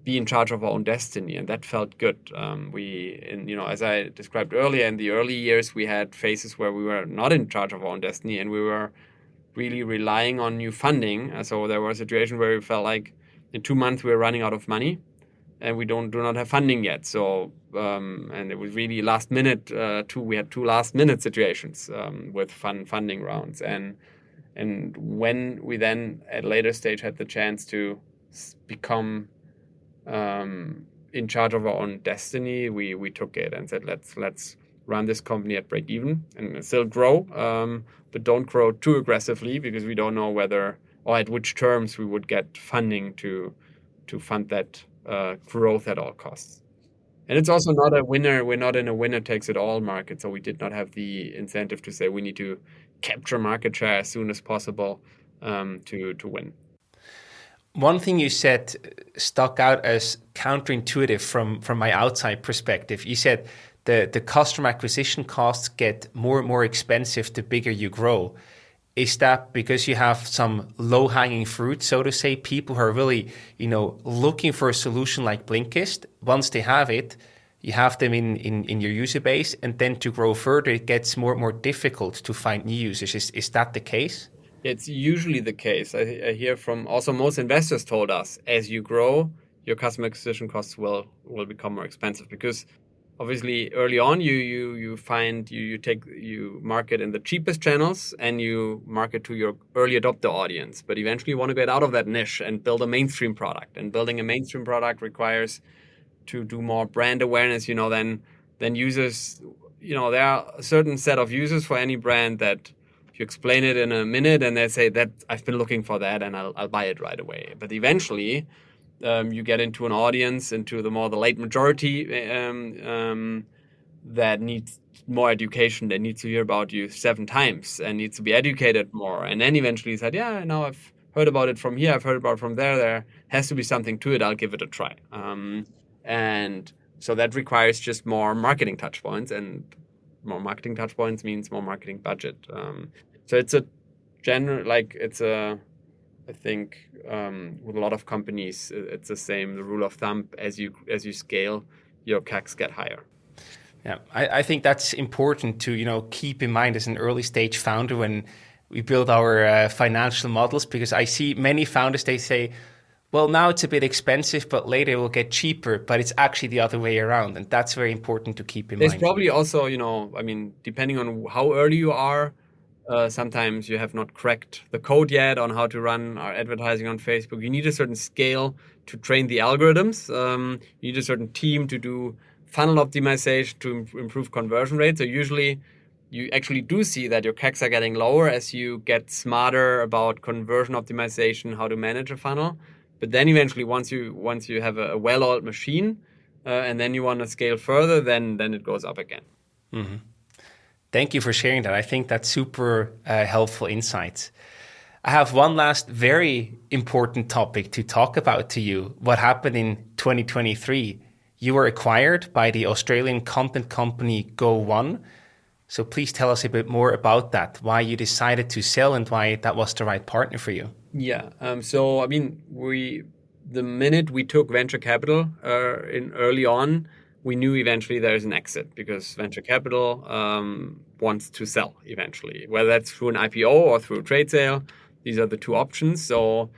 [SPEAKER 2] be in charge of our own destiny, and that felt good. As I described earlier, in the early years, we had phases where we were not in charge of our own destiny, and we were really relying on new funding. So there was a situation where we felt like in 2 months we were running out of money, and we do not have funding yet. So and it was really last minute. We had 2 last minute situations with funding rounds, and when we then at a later stage had the chance to become in charge of our own destiny, we took it and said, let's run this company at break even and still grow, but don't grow too aggressively, because we don't know whether or at which terms we would get funding to fund that growth at all costs. And it's also not a winner. We're not in a winner takes it all market. So we did not have the incentive to say we need to capture market share as soon as possible to win.
[SPEAKER 1] One thing you said stuck out as counterintuitive from my outside perspective. You said the customer acquisition costs get more and more expensive the bigger you grow. Is that because you have some low-hanging fruit, so to say, people who are really, looking for a solution like Blinkist? Once they have it, you have them in your user base, and then to grow further, it gets more and more difficult to find new users. Is that the case?
[SPEAKER 2] It's usually the case. I hear from also most investors told us, as you grow, your customer acquisition costs will become more expensive, because obviously early on you find you market in the cheapest channels and you market to your early adopter audience, but eventually you want to get out of that niche and build a mainstream product. And building a mainstream product requires to do more brand awareness, than users. There are a certain set of users for any brand that you explain it in a minute and they say that I've been looking for that and I'll buy it right away. But eventually you get into an audience, into the late majority that needs more education, that needs to hear about you 7 times and needs to be educated more. And then eventually you said, yeah, now I've heard about it from here, I've heard about it from there. There has to be something to it. I'll give it a try. And so that requires just more marketing touch points, and more marketing touch points means more marketing budget. So it's a I think with a lot of companies, it's the same. The rule of thumb: as you scale, your CACs get higher.
[SPEAKER 1] Yeah, I think that's important to keep in mind as an early stage founder when we build our financial models, because I see many founders, they say, well, now it's a bit expensive, but later it will get cheaper. But it's actually the other way around, and that's very important to keep in mind.
[SPEAKER 2] There's probably also, depending on how early you are, sometimes you have not cracked the code yet on how to run our advertising on Facebook. You need a certain scale to train the algorithms. You need a certain team to do funnel optimization to improve conversion rates. So usually you actually do see that your CACs are getting lower as you get smarter about conversion optimization, how to manage a funnel. But then eventually, once you have a well-oiled machine, and then you want to scale further, then it goes up again.
[SPEAKER 1] Mm-hmm. Thank you for sharing that. I think that's super helpful insights. I have one last very important topic to talk about to you. What happened in 2023? You were acquired by the Australian content company Go1. So please tell us a bit more about that, why you decided to sell and why that was the right partner for you.
[SPEAKER 2] Yeah. The minute we took venture capital in early on, we knew eventually there's an exit, because venture capital wants to sell eventually, whether that's through an IPO or through a trade sale. These are the two options. So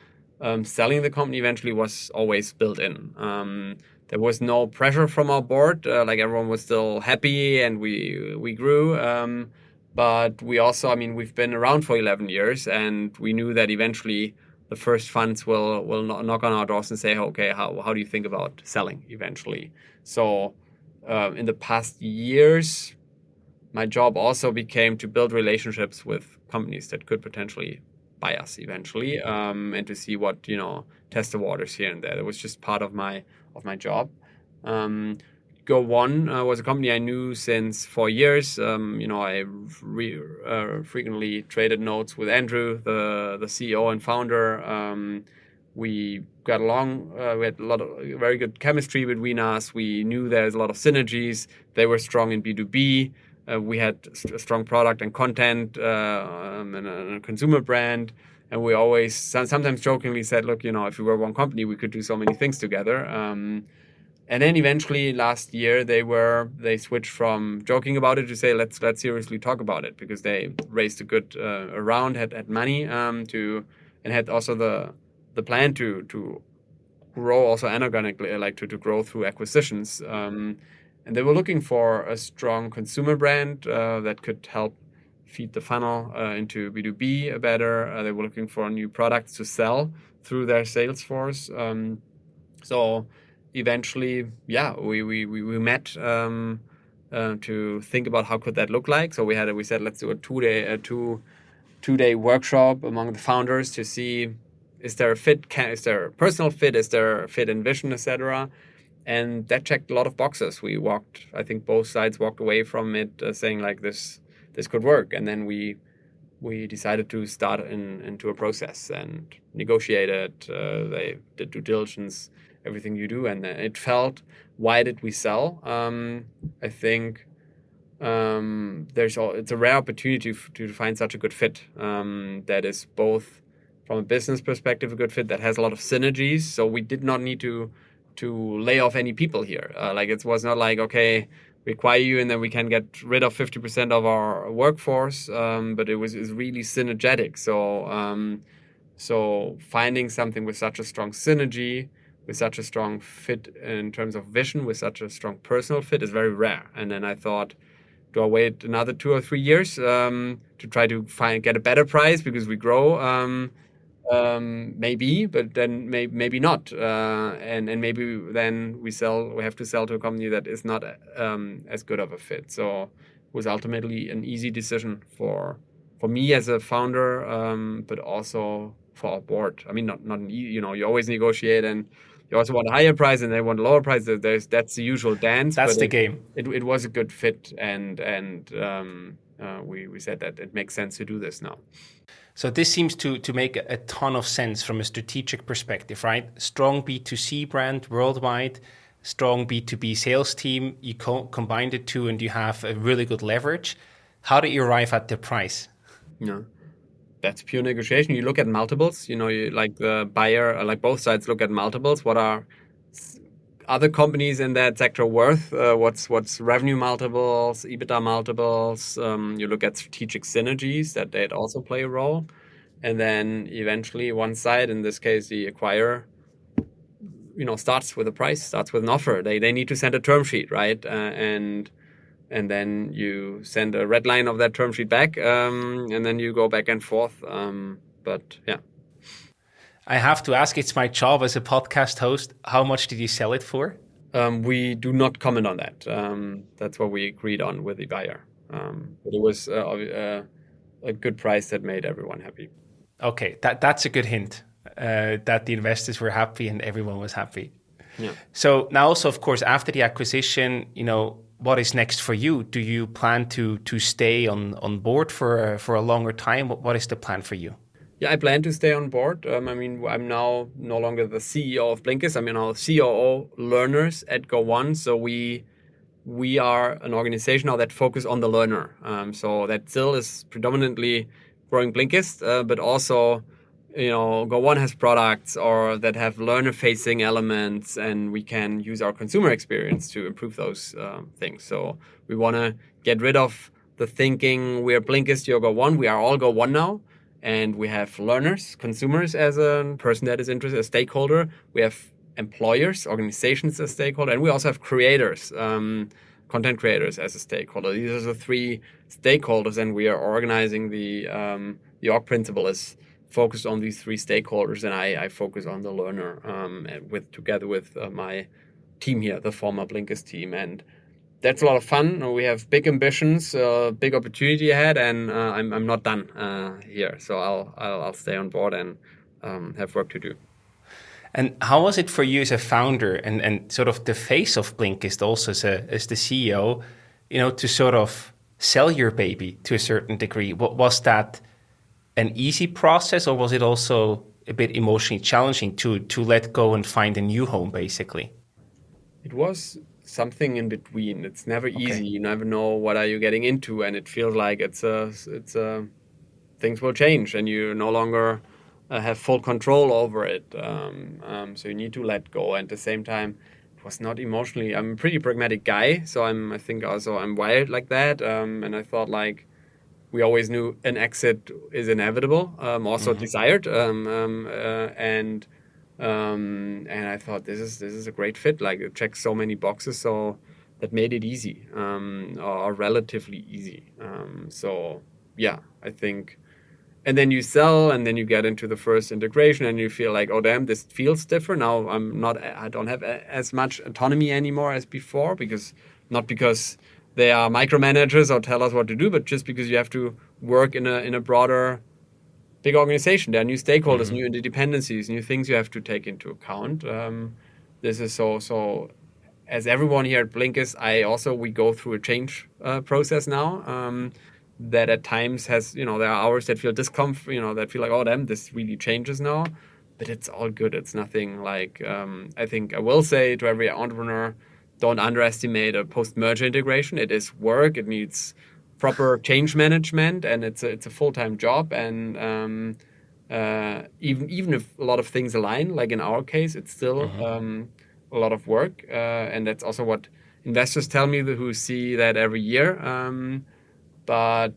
[SPEAKER 2] selling the company eventually was always built in. There was no pressure from our board. Everyone was still happy and we grew. But we also, we've been around for 11 years, and we knew that eventually the first funds will knock on our doors and say, okay, how do you think about selling eventually? So in the past years, my job also became to build relationships with companies that could potentially buy us eventually, and to see what, test the waters here and there. That was just part of my job. Go1 was a company I knew since 4 years. I frequently traded notes with Andrew, the CEO and founder. We got along. We had a lot of very good chemistry between us. We knew there's a lot of synergies. They were strong in B2B. We had a strong product and content and a consumer brand. And we always sometimes jokingly said, look, if we were one company, we could do so many things together. And then eventually last year they switched from joking about it to say let's seriously talk about it, because they raised a good round, had money and had also the plan to grow also inorganically, to grow through acquisitions. And they were looking for a strong consumer brand that could help feed the funnel into B2B better. They were looking for new products to sell through their sales force. So eventually, we met to think about how could that look like. So we said let's do a two-day workshop among the founders to see, is there a fit? Is there a personal fit? Is there a fit in vision, etc.? And that checked a lot of boxes. I think both sides walked away from it saying this could work. And then we decided to start into a process and negotiated. They did due diligence, everything you do, and it felt, why did we sell? I think it's a rare opportunity to find such a good fit that is both from a business perspective a good fit that has a lot of synergies. So we did not need to lay off any people here. It was not like, okay, we acquire you and then we can get rid of 50% of our workforce, but it was really synergetic. So finding something with such a strong synergy, with such a strong fit in terms of vision, with such a strong personal fit is very rare. And then I thought, do I wait another 2 or 3 years to try to get a better price because we grow? Maybe, but then maybe not. And maybe then we have to sell to a company that is not as good of a fit. So it was ultimately an easy decision for me as a founder, but also for our board. You always negotiate, and you also want a higher price and they want a lower price. That's the usual dance.
[SPEAKER 1] That's the game.
[SPEAKER 2] It was a good fit, and we said that it makes sense to do this now.
[SPEAKER 1] So this seems to make a ton of sense from a strategic perspective, right? Strong B2C brand worldwide, strong B2B sales team. You combine the two and you have a really good leverage. How did you arrive at the price?
[SPEAKER 2] Yeah. that's pure negotiation. You look at multiples. You like the buyer, like both sides look at multiples. What are other companies in that sector worth? What's revenue multiples, EBITDA multiples? You look at strategic synergies that they'd also play a role, and then eventually one side, in this case the acquirer, starts with a price, starts with an offer. They need to send a term sheet, right? And then you send a red line of that term sheet back, and then you go back and forth. But yeah.
[SPEAKER 1] I have to ask, it's my job as a podcast host. How much did you sell it for?
[SPEAKER 2] We do not comment on that. That's what we agreed on with the buyer. But it was a good price that made everyone happy.
[SPEAKER 1] Okay, that's a good hint, that the investors were happy and everyone was happy.
[SPEAKER 2] Yeah.
[SPEAKER 1] So now also, of course, after the acquisition, what is next for you? Do you plan to stay on board for a longer time? What is the plan for you?
[SPEAKER 2] Yeah, I plan to stay on board. I'm now no longer the CEO of Blinkist. I'm now COO learners at Go1. So we are an organization now that focus on the learner. So that still is predominantly growing Blinkist, but also, Go1 has products or that have learner-facing elements, and we can use our consumer experience to improve those things. So we want to get rid of the thinking we're Blinkist, you're Go1. We are all Go1 now. And we have learners, consumers as a person that is interested, a stakeholder. We have employers, organizations as a stakeholder. And we also have creators, content creators as a stakeholder. These are the three stakeholders. And we are organizing the org principle is focused on these three stakeholders. And I focus on the learner together with my team here, the former Blinkist team. And that's a lot of fun. We have big ambitions, big opportunity ahead, and I'm not done here. So I'll stay on board and have work to do.
[SPEAKER 1] And how was it for you as a founder and sort of the face of Blinkist also as the CEO, to sort of sell your baby to a certain degree? Was that an easy process, or was it also a bit emotionally challenging to let go and find a new home, basically?
[SPEAKER 2] It was something in between. It's never easy. Okay. You never know what are you getting into, and it feels like it's things will change, and you no longer have full control over it. So you need to let go. And at the same time, it was not emotionally. I'm a pretty pragmatic guy, so I think also I'm wired like that. And I thought like we always knew an exit is inevitable, also desired, and I thought this is a great fit. Like it checks so many boxes, so that made it easy, or relatively easy. So yeah, I think. And then you sell, and then you get into the first integration, and you feel like, oh damn, this feels different now. I don't have as much autonomy anymore as before, not because they are micromanagers or tell us what to do, but just because you have to work in a broader, big organization. There are new stakeholders, new interdependencies, new things you have to take into account. This is so. As everyone here at Blinkist, we go through a change process now. That at times has, there are hours that feel discomfort, that feel like, oh damn, this really changes now. But it's all good. It's nothing like, I think I will say to every entrepreneur, don't underestimate a post-merger integration. It is work. It needs proper change management, and it's a full-time job. And even if a lot of things align, like in our case, it's still a lot of work. And that's also what investors tell me who see that every year. But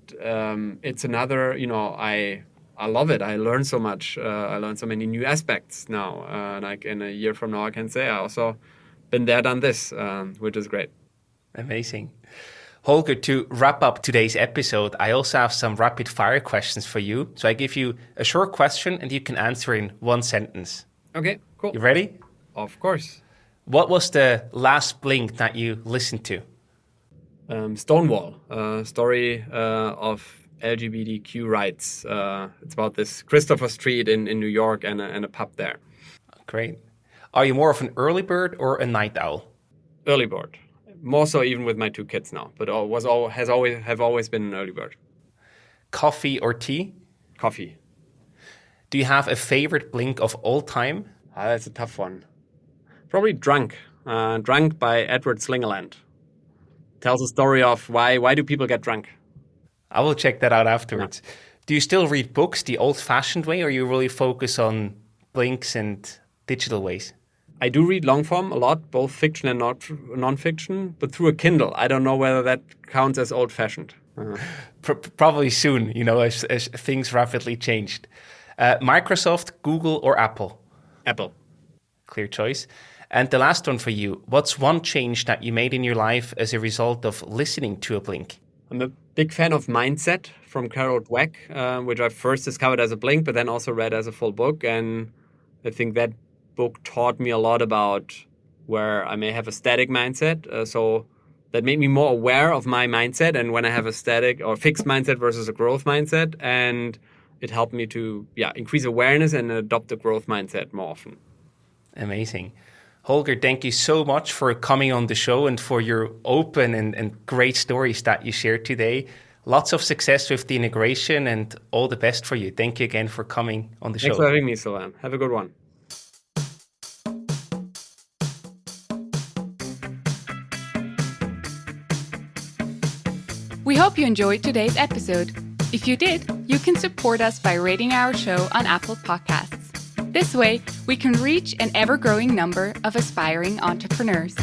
[SPEAKER 2] it's another, I love it. I learn so much. I learn so many new aspects now. Like in a year from now, I can say I also been there, done this, which is great.
[SPEAKER 1] Amazing. Holger, to wrap up today's episode, I also have some rapid fire questions for you. So I give you a short question and you can answer in one sentence.
[SPEAKER 2] Okay, cool.
[SPEAKER 1] You ready?
[SPEAKER 2] Of course.
[SPEAKER 1] What was the last Blink that you listened to?
[SPEAKER 2] Stonewall, story of LGBTQ rights. It's about this Christopher Street in New York and a pub there.
[SPEAKER 1] Great. Are you more of an early bird or a night owl?
[SPEAKER 2] Early bird. More so even with my two kids now, but have always been an early bird.
[SPEAKER 1] Coffee or tea?
[SPEAKER 2] Coffee.
[SPEAKER 1] Do you have a favorite Blink of all time?
[SPEAKER 2] That's a tough one. Probably Drunk. Drunk by Edward Slingerland. Tells a story of why do people get drunk.
[SPEAKER 1] I will check that out afterwards. Do you still read books the old-fashioned way, or you really focus on blinks and digital ways?
[SPEAKER 2] I do read long form a lot, both fiction and non-fiction, but through a Kindle. I don't know whether that counts as old-fashioned.
[SPEAKER 1] Probably soon, as things rapidly changed. Microsoft, Google, or Apple?
[SPEAKER 2] Apple.
[SPEAKER 1] Clear choice. And the last one for you. What's one change that you made in your life as a result of listening to a Blink?
[SPEAKER 2] I'm a big fan of Mindset from Carol Dweck, which I first discovered as a Blink, but then also read as a full book. And I think that book taught me a lot about where I may have a static mindset. So that made me more aware of my mindset and when I have a static or fixed mindset versus a growth mindset. And it helped me to increase awareness and adopt a growth mindset more often.
[SPEAKER 1] Amazing. Holger, thank you so much for coming on the show and for your open and great stories that you shared today. Lots of success with the integration and all the best for you. Thank you again for coming on the show.
[SPEAKER 2] Thanks for having me, Sylvan. Have a good one.
[SPEAKER 3] We hope you enjoyed today's episode. If you did, you can support us by rating our show on Apple Podcasts. This way, we can reach an ever-growing number of aspiring entrepreneurs.